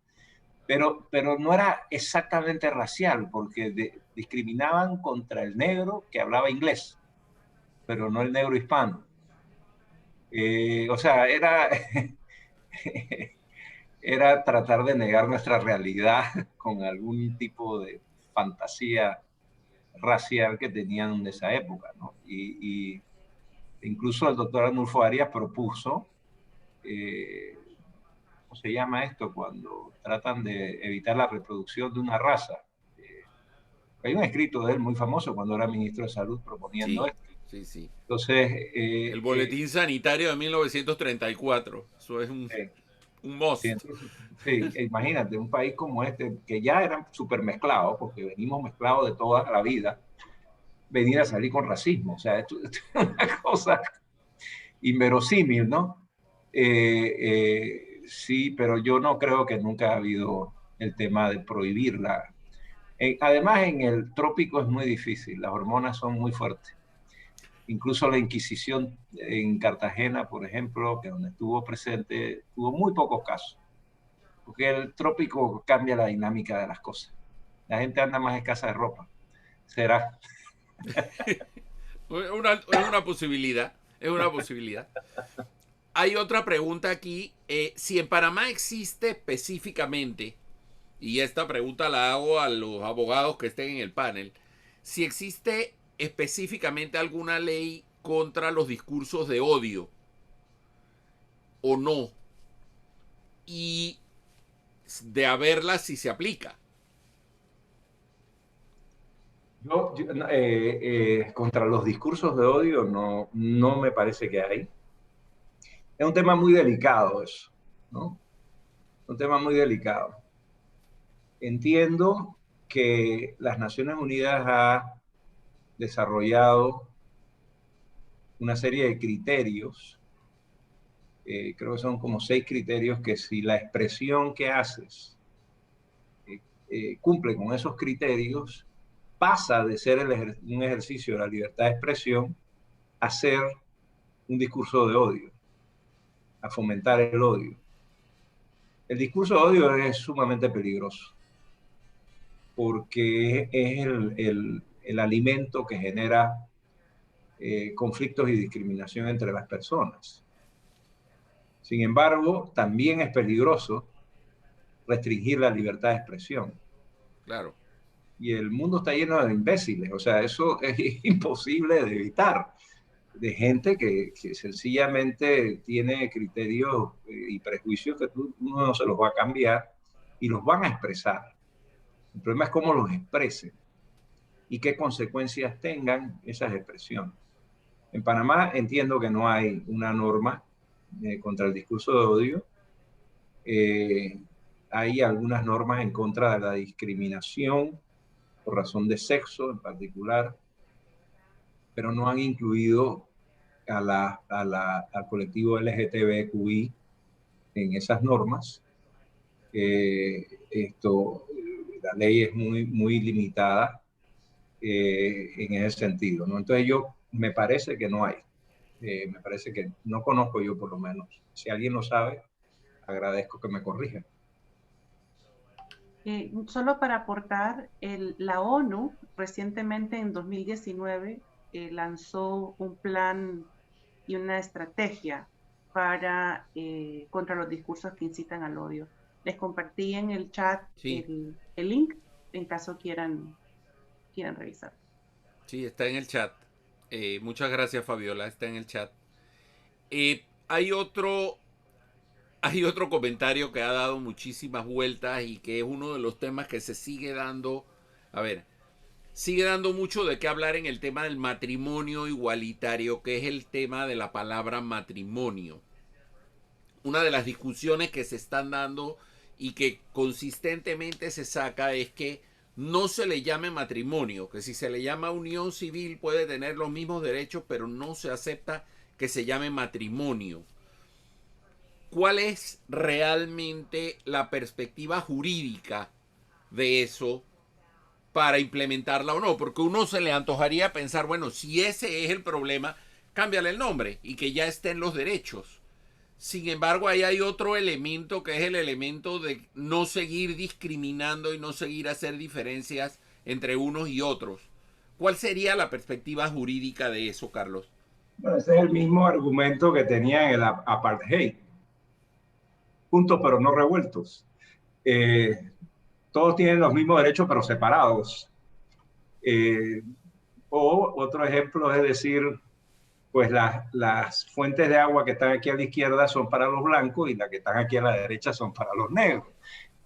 Pero no era exactamente racial, porque discriminaban contra el negro que hablaba inglés, pero no el negro hispano. O sea, era tratar de negar nuestra realidad con algún tipo de fantasía racial que tenían de esa época, ¿no? Y incluso el doctor Arnulfo Arias propuso, ¿cómo se llama esto? Cuando tratan de evitar la reproducción de una raza. Hay un escrito de él muy famoso cuando era ministro de Salud proponiendo Sí, esto. sí. Entonces, El boletín sanitario de 1934. Eso es un sí, must. entonces, sí, imagínate, un país como este, que ya era súper mezclado, porque venimos mezclados de toda la vida, venir a salir con racismo. O sea, esto es una cosa inverosímil, ¿no? Sí, pero yo no creo que nunca ha habido el tema de prohibir Además, en el trópico es muy difícil, las hormonas son muy fuertes. Incluso la Inquisición en Cartagena, por ejemplo, que donde estuvo presente, tuvo muy pocos casos, porque el trópico cambia la dinámica de las cosas. La gente anda más escasa de ropa. Será. Es una posibilidad, es una posibilidad. Hay otra pregunta aquí. Si en Panamá existe específicamente, y esta pregunta la hago a los abogados que estén en el panel, si existe específicamente alguna ley contra los discursos de odio o no, y de haberla si se aplica. Contra los discursos de odio no me parece que hay. Es un tema muy delicado eso, ¿no? Un tema muy delicado. Entiendo que las Naciones Unidas ha desarrollado una serie de criterios, creo que son como 6 criterios, que si la expresión que haces cumple con esos criterios, pasa de ser un ejercicio de la libertad de expresión a ser un discurso de odio, a fomentar el odio. El discurso de odio es sumamente peligroso porque es el alimento que genera conflictos y discriminación entre las personas. Sin embargo, también es peligroso restringir la libertad de expresión. Claro. Y el mundo está lleno de imbéciles, o sea, eso es imposible de evitar, de gente que sencillamente tiene criterios y prejuicios que uno no se los va a cambiar y los van a expresar. El problema es cómo los expresen y qué consecuencias tengan esas expresiones. En Panamá entiendo que no hay una norma contra el discurso de odio. Hay algunas normas en contra de la discriminación por razón de sexo en particular, pero no han incluido al colectivo LGTBQI en esas normas. La ley es muy limitada en ese sentido, ¿no? Entonces me parece que no hay. Me parece que no conozco yo por lo menos. Si alguien lo sabe, agradezco que me corrija. Solo para aportar, la ONU recientemente en 2019 lanzó un plan y una estrategia para contra los discursos que incitan al odio. Les compartí en el chat sí. el link en caso quieran revisar. Sí, está en el chat. Muchas gracias, Fabiola, está en el chat. Hay otro comentario que ha dado muchísimas vueltas y que es uno de los temas que se sigue dando. A ver, sigue dando mucho de qué hablar en el tema del matrimonio igualitario, que es el tema de la palabra matrimonio. Una de las discusiones que se están dando y que consistentemente se saca es que no se le llame matrimonio, que si se le llama unión civil puede tener los mismos derechos, pero no se acepta que se llame matrimonio. ¿Cuál es realmente la perspectiva jurídica de eso para implementarla o no? Porque uno se le antojaría pensar, bueno, si ese es el problema, cámbiale el nombre y que ya estén los derechos. Sin embargo, ahí hay otro elemento que es el elemento de no seguir discriminando y no seguir hacer diferencias entre unos y otros. ¿Cuál sería la perspectiva jurídica de eso, Carlos? Bueno, ese es el mismo argumento que tenía en el apartheid. Juntos pero no revueltos. Todos tienen los mismos derechos pero separados. O otro ejemplo es decir, pues las fuentes de agua que están aquí a la izquierda son para los blancos y las que están aquí a la derecha son para los negros.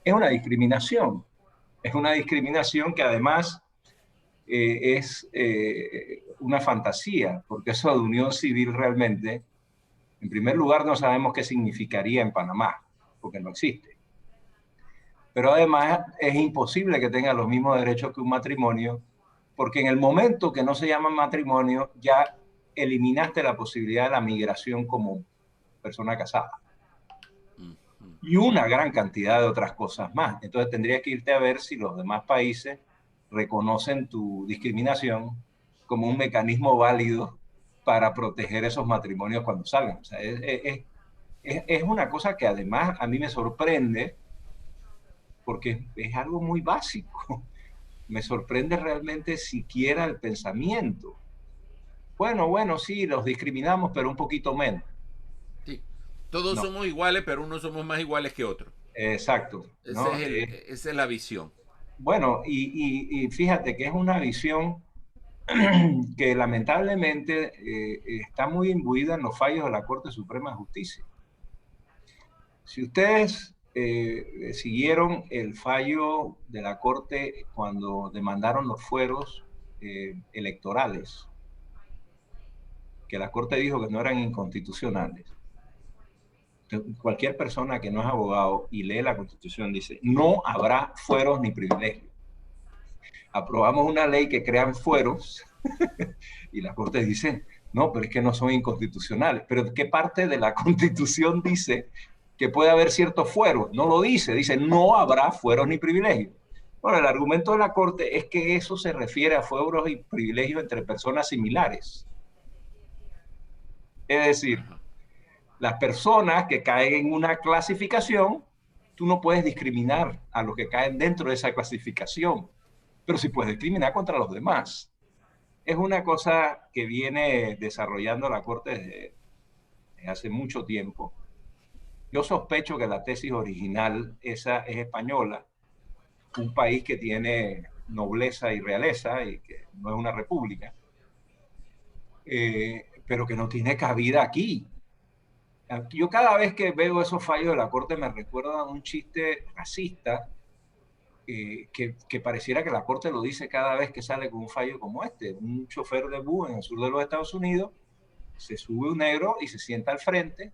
Es una discriminación. Es una discriminación que además es una fantasía, porque eso de unión civil realmente, en primer lugar, no sabemos qué significaría en Panamá, porque no existe. Pero además es imposible que tenga los mismos derechos que un matrimonio, porque en el momento que no se llama matrimonio, ya eliminaste la posibilidad de la migración como persona casada. Y una gran cantidad de otras cosas más. Entonces tendrías que irte a ver si los demás países reconocen tu discriminación como un mecanismo válido para proteger esos matrimonios cuando salgan. O sea, es una cosa que además a mí me sorprende porque es algo muy básico. Me sorprende realmente siquiera el pensamiento. Bueno, sí, los discriminamos, pero un poquito menos. Sí. Todos No, somos iguales, pero unos somos más iguales que otros. exacto, ¿no? Esa es la visión. Bueno, y fíjate que es una visión que lamentablemente está muy imbuida en los fallos de la Corte Suprema de Justicia. Si ustedes siguieron el fallo de la Corte cuando demandaron los fueros electorales, que la Corte dijo que no eran inconstitucionales, cualquier persona que no es abogado y lee la Constitución dice, no habrá fueros ni privilegios. Aprobamos una ley que crean fueros y la Corte dice, no, pero es que no son inconstitucionales. Pero ¿qué parte de la Constitución dice que puede haber ciertos fueros? No lo dice, dice no habrá fueros ni privilegios. Bueno, el argumento de la Corte es que eso se refiere a fueros y privilegios entre personas similares. Es decir, Ajá. las personas que caen en una clasificación, tú no puedes discriminar a los que caen dentro de esa clasificación, pero sí puedes discriminar contra los demás. Es una cosa que viene desarrollando la Corte desde hace mucho tiempo. Yo sospecho que la tesis original esa es española, un país que tiene nobleza y realeza y que no es una república, pero que no tiene cabida aquí. Yo cada vez que veo esos fallos de la Corte me recuerda un chiste racista que pareciera que la Corte lo dice cada vez que sale con un fallo como este. Un chofer de bus en el sur de los Estados Unidos, se sube un negro y se sienta al frente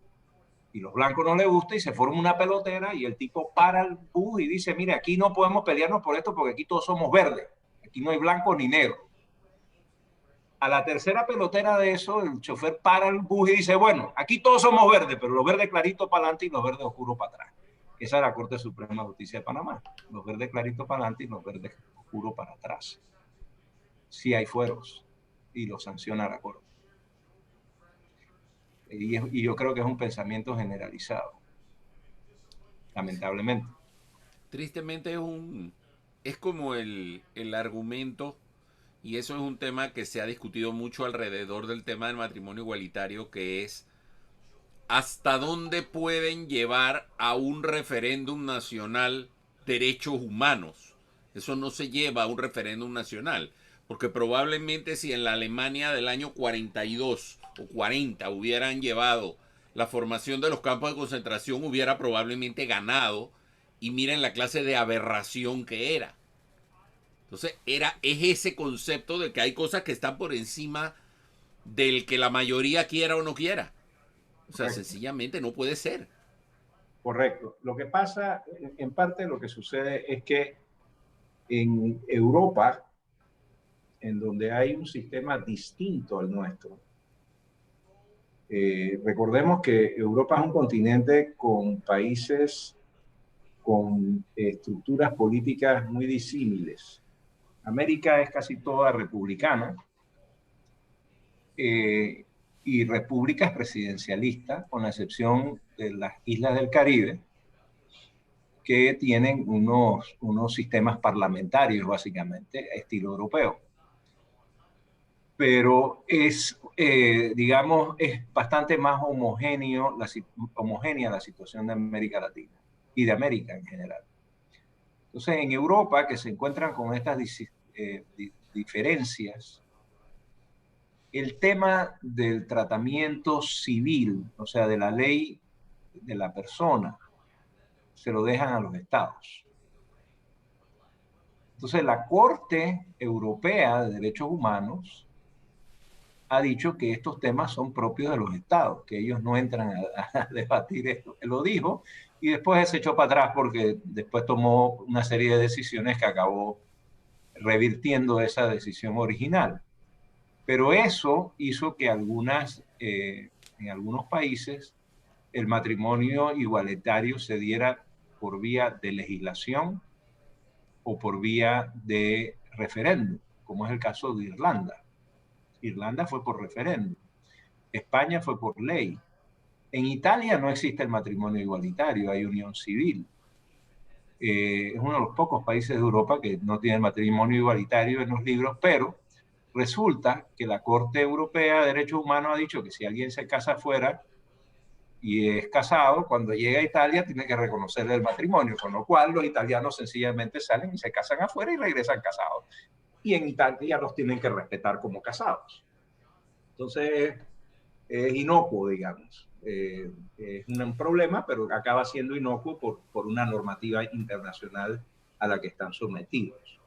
y los blancos no les gusta y se forma una pelotera y el tipo para el bus y dice, mire, aquí no podemos pelearnos por esto porque aquí todos somos verdes, aquí no hay blancos ni negros. A la tercera pelotera de eso, el chofer para el bus y dice, bueno, aquí todos somos verdes, pero los verdes claritos para adelante y los verdes oscuros para atrás. Esa es la Corte Suprema de Justicia de Panamá. Los verdes claritos para adelante y los verdes oscuros para atrás. Sí hay fueros y los sanciona la Corte. Y yo creo que es un pensamiento generalizado, lamentablemente. Tristemente es como el argumento, y eso es un tema que se ha discutido mucho alrededor del tema del matrimonio igualitario, que es hasta dónde pueden llevar a un referéndum nacional derechos humanos. Eso no se lleva a un referéndum nacional, porque probablemente si en la Alemania del año 42 o 40 hubieran llevado la formación de los campos de concentración, hubiera probablemente ganado, y miren la clase de aberración que era. Entonces es ese concepto de que hay cosas que están por encima del que la mayoría quiera o no quiera. O sea, Correcto. sencillamente no puede ser. Correcto. Lo que pasa, en parte lo que sucede es que en Europa, en donde hay un sistema distinto al nuestro, recordemos que Europa es un continente con países con estructuras políticas muy disímiles. América es casi toda republicana y repúblicas presidencialistas, con la excepción de las islas del Caribe, que tienen unos sistemas parlamentarios, básicamente, estilo europeo. Pero digamos, es bastante más homogénea la situación de América Latina y de América en general. Entonces, en Europa, que se encuentran con estas diferencias, el tema del tratamiento civil, o sea, de la ley de la persona, se lo dejan a los estados. Entonces, la Corte Europea de Derechos Humanos ha dicho que estos temas son propios de los estados, que ellos no entran a debatir esto. Él lo dijo y después se echó para atrás porque después tomó una serie de decisiones que acabó revirtiendo esa decisión original. Pero eso hizo que en algunos países el matrimonio igualitario se diera por vía de legislación o por vía de referéndum, como es el caso de Irlanda. Irlanda fue por referéndum. España fue por ley. En Italia no existe el matrimonio igualitario, hay unión civil. Es uno de los pocos países de Europa que no tiene matrimonio igualitario en los libros, pero resulta que la Corte Europea de Derechos Humanos ha dicho que si alguien se casa afuera y es casado, cuando llega a Italia tiene que reconocerle el matrimonio, con lo cual los italianos sencillamente salen y se casan afuera y regresan casados. Y en Italia los tienen que respetar como casados. Entonces, es inocuo, digamos. Es un problema, pero acaba siendo inocuo por una normativa internacional a la que están sometidos.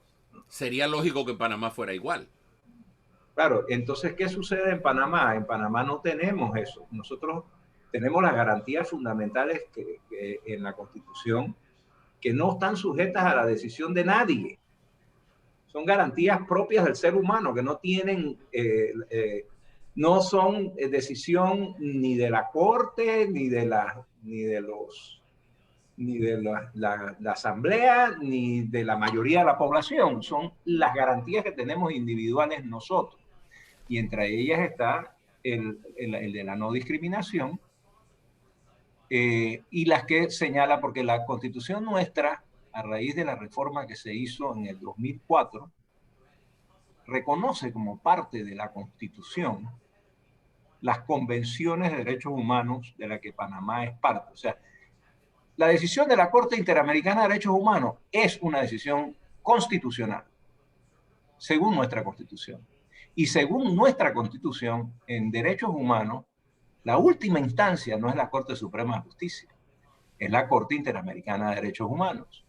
Sería lógico que en Panamá fuera igual. Claro, entonces, ¿qué sucede en Panamá? En Panamá no tenemos eso. Nosotros tenemos las garantías fundamentales que en la Constitución que no están sujetas a la decisión de nadie. Son garantías propias del ser humano que no tienen, no son decisión ni de la Corte, ni de la Asamblea, ni de la mayoría de la población. Son las garantías que tenemos individuales nosotros. Y entre ellas está el de la no discriminación, y las que señala, porque la Constitución nuestra, a raíz de la reforma que se hizo en el 2004, reconoce como parte de la Constitución las convenciones de derechos humanos de la que Panamá es parte. O sea, la decisión de la Corte Interamericana de Derechos Humanos es una decisión constitucional, según nuestra Constitución. Y según nuestra Constitución, en derechos humanos, la última instancia no es la Corte Suprema de Justicia, es la Corte Interamericana de Derechos Humanos.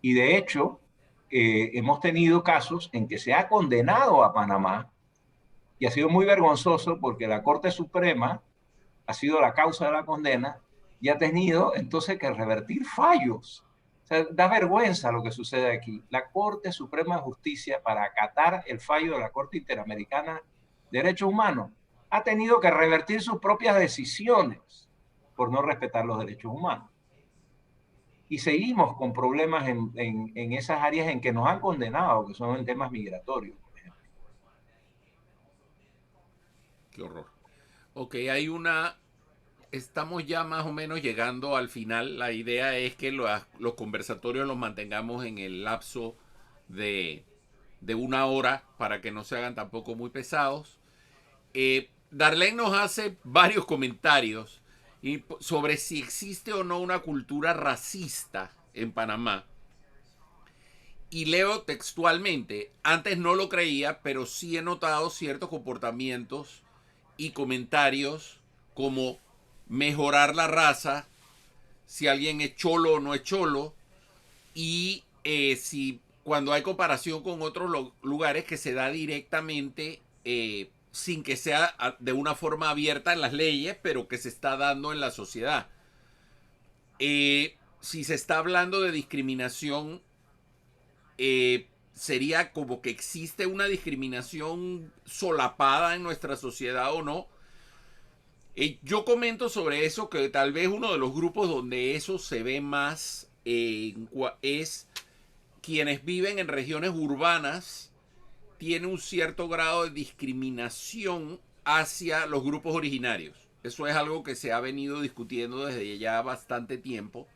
Y de hecho, hemos tenido casos en que se ha condenado a Panamá, y ha sido muy vergonzoso porque la Corte Suprema ha sido la causa de la condena y ha tenido entonces que revertir fallos. O sea, da vergüenza lo que sucede aquí. La Corte Suprema de Justicia, para acatar el fallo de la Corte Interamericana de Derechos Humanos, ha tenido que revertir sus propias decisiones por no respetar los derechos humanos. Y seguimos con problemas en esas áreas en que nos han condenado, que son en temas migratorios, por ejemplo. Qué horror. Ok, estamos ya más o menos llegando al final. La idea es que los conversatorios los mantengamos en el lapso de 1 hora para que no se hagan tampoco muy pesados. Darlene nos hace varios comentarios sobre si existe o no una cultura racista en Panamá. Y leo textualmente: antes no lo creía, pero sí he notado ciertos comportamientos y comentarios como mejorar la raza, si alguien es cholo o no es cholo, y si cuando hay comparación con otros lugares que se da directamente, sin que sea de una forma abierta en las leyes, pero que se está dando en la sociedad. Si se está hablando de discriminación, sería como que existe una discriminación solapada en nuestra sociedad o no. Yo comento sobre eso, que tal vez uno de los grupos donde eso se ve más es quienes viven en regiones urbanas. Tiene un cierto grado de discriminación hacia los grupos originarios. Eso es algo que se ha venido discutiendo desde ya bastante tiempo,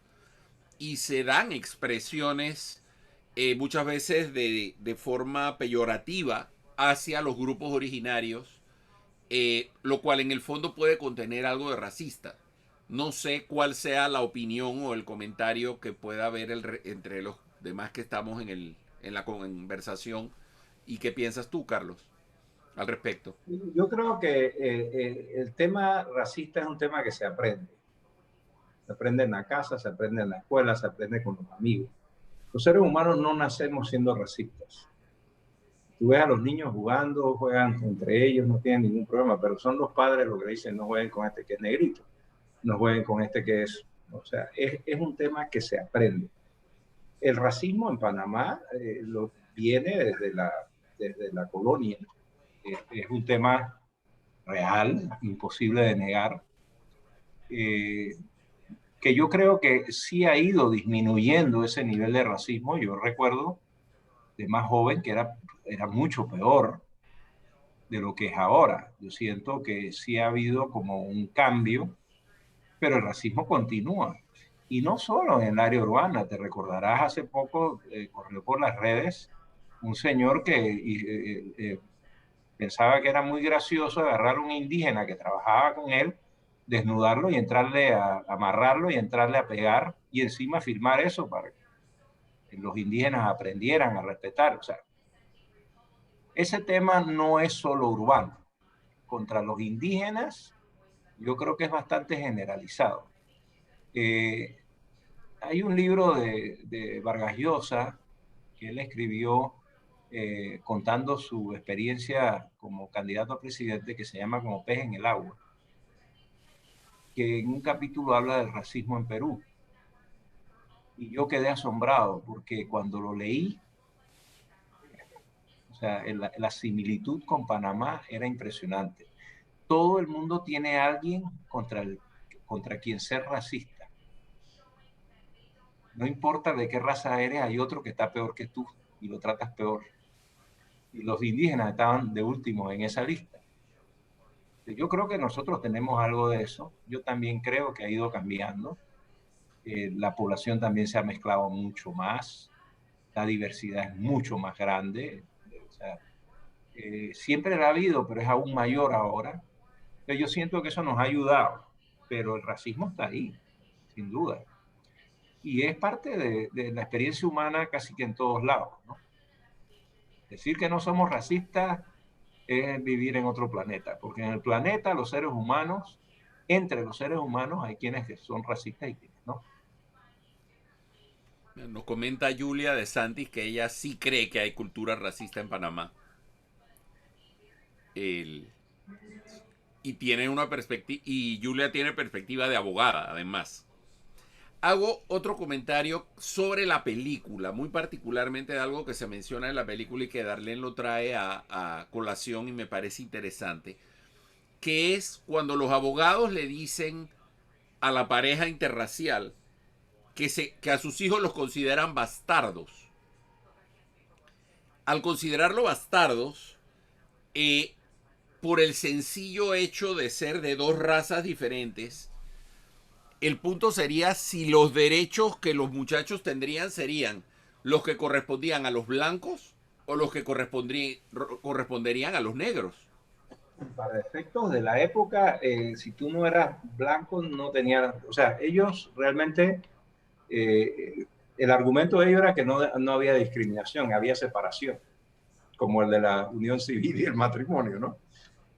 y se dan expresiones muchas veces de forma peyorativa hacia los grupos originarios, lo cual en el fondo puede contener algo de racista. No sé cuál sea la opinión o el comentario que pueda haber entre los demás que estamos en la conversación. ¿Y qué piensas tú, Carlos, al respecto? Yo creo que el tema racista es un tema que se aprende. Se aprende en la casa, se aprende en la escuela, se aprende con los amigos. Los seres humanos no nacemos siendo racistas. Tú ves a los niños jugando, juegan entre ellos, no tienen ningún problema, pero son los padres los que dicen: no jueguen con este que es negrito, no jueguen con este que es... O sea, es un tema que se aprende. El racismo en Panamá viene desde la colonia. Es un tema real, imposible de negar, que yo creo que sí ha ido disminuyendo ese nivel de racismo. Yo recuerdo de más joven, que era mucho peor de lo que es ahora. Yo siento que sí ha habido como un cambio, pero el racismo continúa. Y no solo en el área urbana, te recordarás hace poco, corrió por las redes un señor que pensaba que era muy gracioso agarrar a un indígena que trabajaba con él, desnudarlo y entrarle a amarrarlo y entrarle a pegar y encima filmar eso para que los indígenas aprendieran a respetar. O sea, ese tema no es solo urbano. Contra los indígenas, yo creo que es bastante generalizado. Eh, Hay un libro de Vargas Llosa que él escribió contando su experiencia como candidato a presidente, que se llama Como pez en el agua, que en un capítulo habla del racismo en Perú. Y yo quedé asombrado porque cuando lo leí, o sea, la similitud con Panamá era impresionante. Todo el mundo tiene a alguien contra quien ser racista. No importa de qué raza eres, hay otro que está peor que tú y lo tratas peor. Y los indígenas estaban de último en esa lista. Yo creo que nosotros tenemos algo de eso. Yo también creo que ha ido cambiando. La población también se ha mezclado mucho más. La diversidad es mucho más grande. O sea, siempre la ha habido, pero es aún mayor ahora. Entonces, yo siento que eso nos ha ayudado, pero el racismo está ahí, sin duda. Y es parte de la experiencia humana casi que en todos lados, ¿no? Decir que no somos racistas es vivir en otro planeta, porque en el planeta los seres humanos, entre los seres humanos hay quienes que son racistas y quienes no. Nos comenta Julia de Santis que ella sí cree que hay cultura racista en Panamá. El, y tiene una perspectiva, y Julia tiene perspectiva de abogada, además. Hago otro comentario sobre la película, muy particularmente de algo que se menciona en la película y que Darlene lo trae a colación y me parece interesante, que es cuando los abogados le dicen a la pareja interracial que a sus hijos los consideran bastardos. Al considerarlo bastardos, eh, por el sencillo hecho de ser de dos razas diferentes, el punto sería si los derechos que los muchachos tendrían serían los que correspondían a los blancos o los que corresponderían a los negros. Para efectos de la época, si tú no eras blanco, no tenías, o sea, ellos realmente, el argumento de ellos era que no había discriminación, había separación, como el de la unión civil y el matrimonio, ¿no?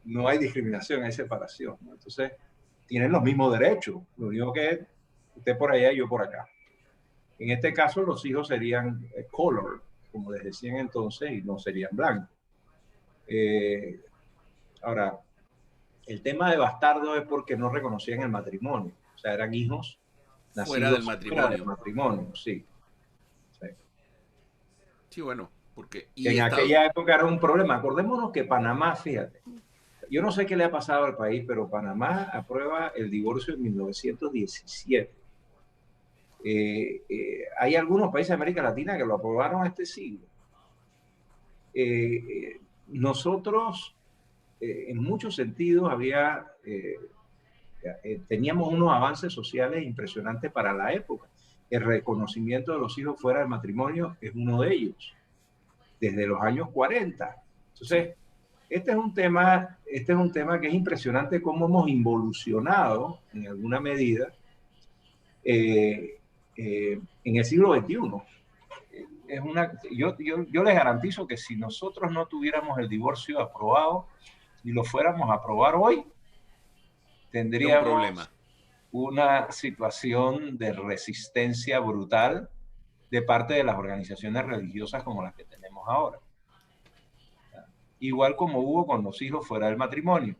No hay discriminación, hay separación, ¿no? Entonces, tienen los mismos derechos, lo único que usted por allá y yo por acá. En este caso, los hijos serían color, como les decían entonces, y no serían blancos. Ahora, el tema de bastardo es porque no reconocían el matrimonio, o sea, eran hijos Fuera del nacidos fuera del matrimonio. matrimonio, sí. Sí. Sí, bueno, porque... En aquella época era un problema. Acordémonos que Panamá, fíjate, yo no sé qué le ha pasado al país, pero Panamá aprueba el divorcio en 1917. Hay algunos países de América Latina que lo aprobaron este siglo. Nosotros, en muchos sentidos, teníamos unos avances sociales impresionantes para la época. El reconocimiento de los hijos fuera del matrimonio es uno de ellos, desde los años 40. Entonces, este es un tema que es impresionante cómo hemos involucionado en alguna medida en el siglo XXI. Yo les garantizo que si nosotros no tuviéramos el divorcio aprobado y lo fuéramos a aprobar hoy, tendríamos una situación de resistencia brutal de parte de las organizaciones religiosas como las que tenemos ahora. Igual como hubo con los hijos fuera del matrimonio.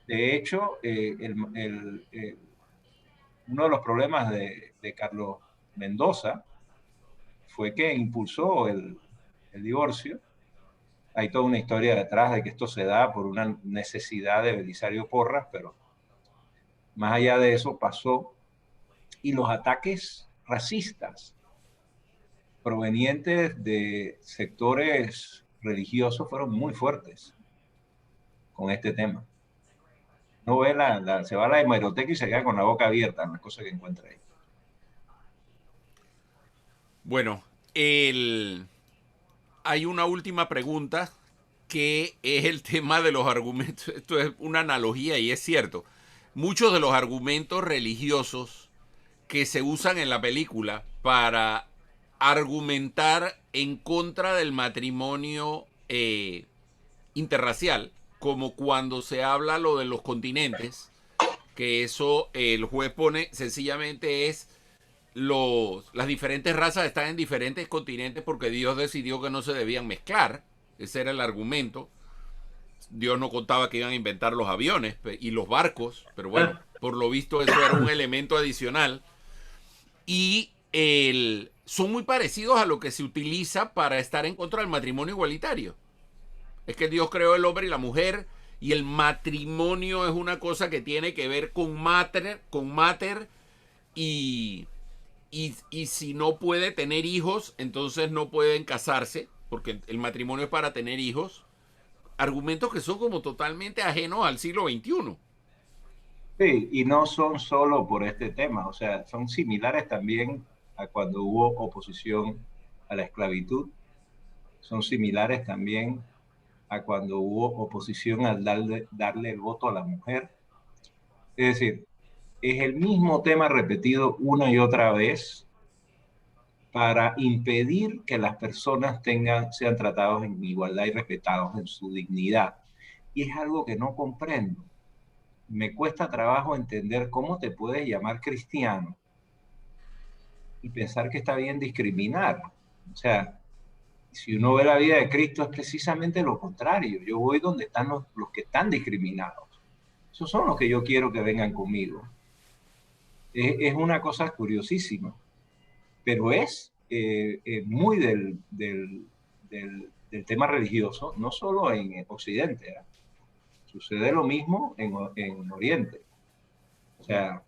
De hecho, uno de los problemas de Carlos Mendoza fue que impulsó el divorcio. Hay toda una historia detrás de que esto se da por una necesidad de Belisario Porras, pero más allá de eso pasó. Y los ataques racistas provenientes de sectores religiosos fueron muy fuertes con este tema. No ve se va a la hemeroteca y se queda con la boca abierta en las cosas que encuentra ahí. Bueno, hay una última pregunta que es el tema de los argumentos. Esto es una analogía y es cierto. Muchos de los argumentos religiosos que se usan en la película para argumentar en contra del matrimonio interracial, como cuando se habla lo de los continentes, que eso el juez pone sencillamente es las diferentes razas están en diferentes continentes porque Dios decidió que no se debían mezclar. Ese era el argumento. Dios no contaba que iban a inventar los aviones y los barcos, pero bueno, por lo visto eso era un elemento adicional. Y son muy parecidos a lo que se utiliza para estar en contra del matrimonio igualitario. Es que Dios creó el hombre y la mujer y el matrimonio es una cosa que tiene que ver con mater y si no puede tener hijos, entonces no pueden casarse, porque el matrimonio es para tener hijos. Argumentos que son como totalmente ajenos al siglo XXI. Sí, y no son solo por este tema, o sea, son similares también a cuando hubo oposición a la esclavitud, son similares también a cuando hubo oposición al darle el voto a la mujer. Es decir, es el mismo tema repetido una y otra vez para impedir que las personas sean tratados en igualdad y respetados en su dignidad. Y es algo que no comprendo. Me cuesta trabajo entender cómo te puedes llamar cristiano y pensar que está bien discriminar. O sea, si uno ve la vida de Cristo es precisamente lo contrario. Yo voy donde están los que están discriminados. Esos son los que yo quiero que vengan conmigo. Es una cosa curiosísima, pero es muy del tema religioso, no solo en Occidente. Sucede lo mismo en Oriente. O sea,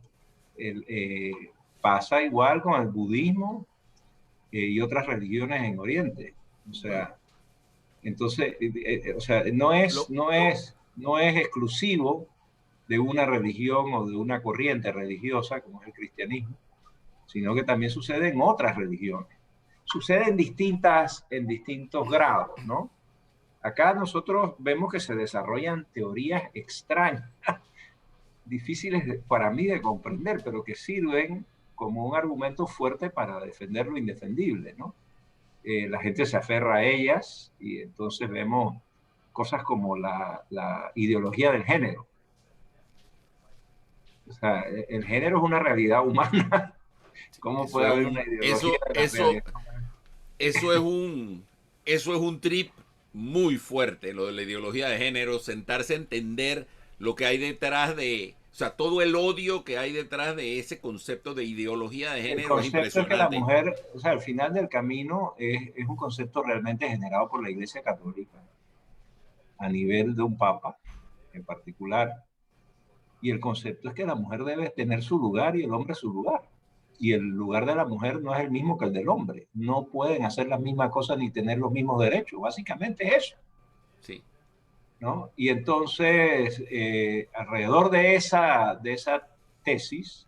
pasa igual con el budismo y otras religiones en Oriente. O sea, entonces, o sea, no es exclusivo de una religión o de una corriente religiosa como es el cristianismo, sino que también sucede en otras religiones. Sucede en distintos grados, ¿no? Acá nosotros vemos que se desarrollan teorías extrañas, difíciles para mí de comprender, pero que sirven como un argumento fuerte para defender lo indefendible, ¿no? La gente se aferra a ellas y entonces vemos cosas como la ideología del género. O sea, el género es una realidad humana. ¿Cómo puede haber una ideología de la realidad humana? Eso es un trip muy fuerte, lo de la ideología de género, sentarse a entender lo que hay detrás de, o sea, todo el odio que hay detrás de ese concepto de ideología de género es impresionante. El concepto es que la mujer, o sea, al final del camino es un concepto realmente generado por la Iglesia Católica, a nivel de un papa en particular. Y el concepto es que la mujer debe tener su lugar y el hombre su lugar. Y el lugar de la mujer no es el mismo que el del hombre. No pueden hacer las mismas cosas ni tener los mismos derechos. Básicamente es eso. Sí. ¿No? Y entonces, alrededor de esa tesis,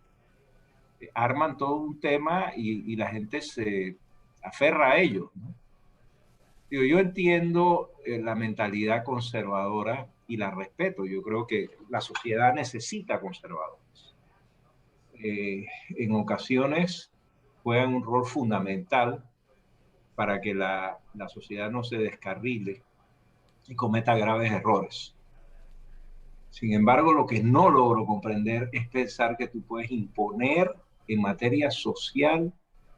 arman todo un tema y la gente se aferra a ello, ¿no? Digo, yo entiendo la mentalidad conservadora y la respeto. Yo creo que la sociedad necesita conservadores. En ocasiones juegan un rol fundamental para que la sociedad no se descarrile y cometa graves errores. Sin embargo, lo que no logro comprender es pensar que tú puedes imponer en materia social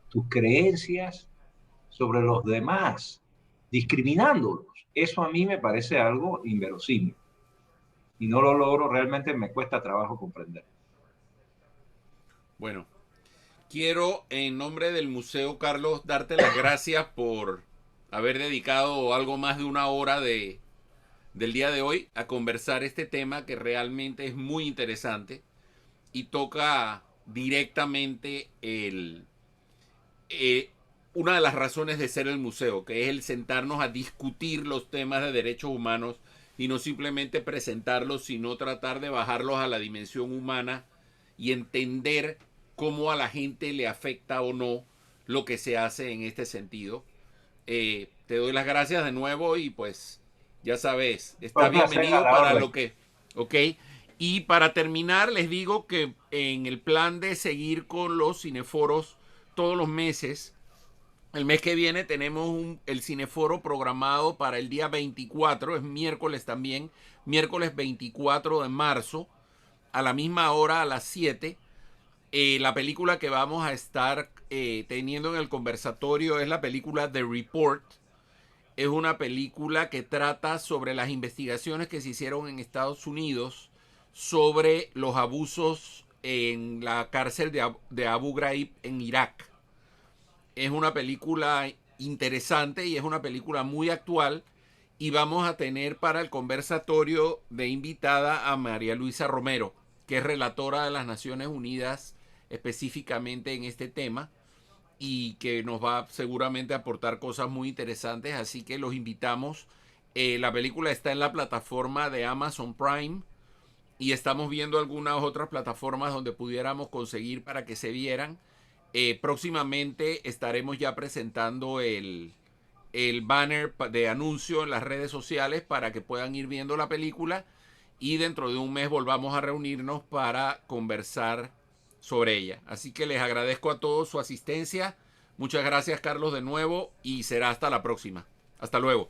tus creencias sobre los demás, discriminándolos. Eso a mí me parece algo inverosímil. Y no lo logro, realmente me cuesta trabajo comprender. Bueno, quiero en nombre del Museo Carlos darte las gracias por haber dedicado algo más de una hora del día de hoy a conversar este tema que realmente es muy interesante y toca directamente una de las razones de ser el museo, que es el sentarnos a discutir los temas de derechos humanos y no simplemente presentarlos, sino tratar de bajarlos a la dimensión humana y entender cómo a la gente le afecta o no lo que se hace en este sentido. Te doy las gracias de nuevo y pues ya sabes, está bienvenido para lo que... Ok, y para terminar les digo que en el plan de seguir con los cineforos todos los meses, el mes que viene tenemos el cineforo programado para el día 24, es miércoles también, miércoles 24 de marzo, a la misma hora, a las 7. La película que vamos a estar teniendo en el conversatorio es la película The Report. Es una película que trata sobre las investigaciones que se hicieron en Estados Unidos sobre los abusos en la cárcel de Abu Ghraib en Irak. Es una película interesante y es una película muy actual, y vamos a tener para el conversatorio de invitada a María Luisa Romero, que es relatora de las Naciones Unidas específicamente en este tema y que nos va seguramente a aportar cosas muy interesantes, así que los invitamos. La película está en la plataforma de Amazon Prime y estamos viendo algunas otras plataformas donde pudiéramos conseguir para que se vieran. Próximamente estaremos ya presentando el banner de anuncio en las redes sociales para que puedan ir viendo la película, y dentro de un mes volvamos a reunirnos para conversar sobre ella. Así que les agradezco a todos su asistencia. Muchas gracias, Carlos, de nuevo, y será hasta la próxima. Hasta luego.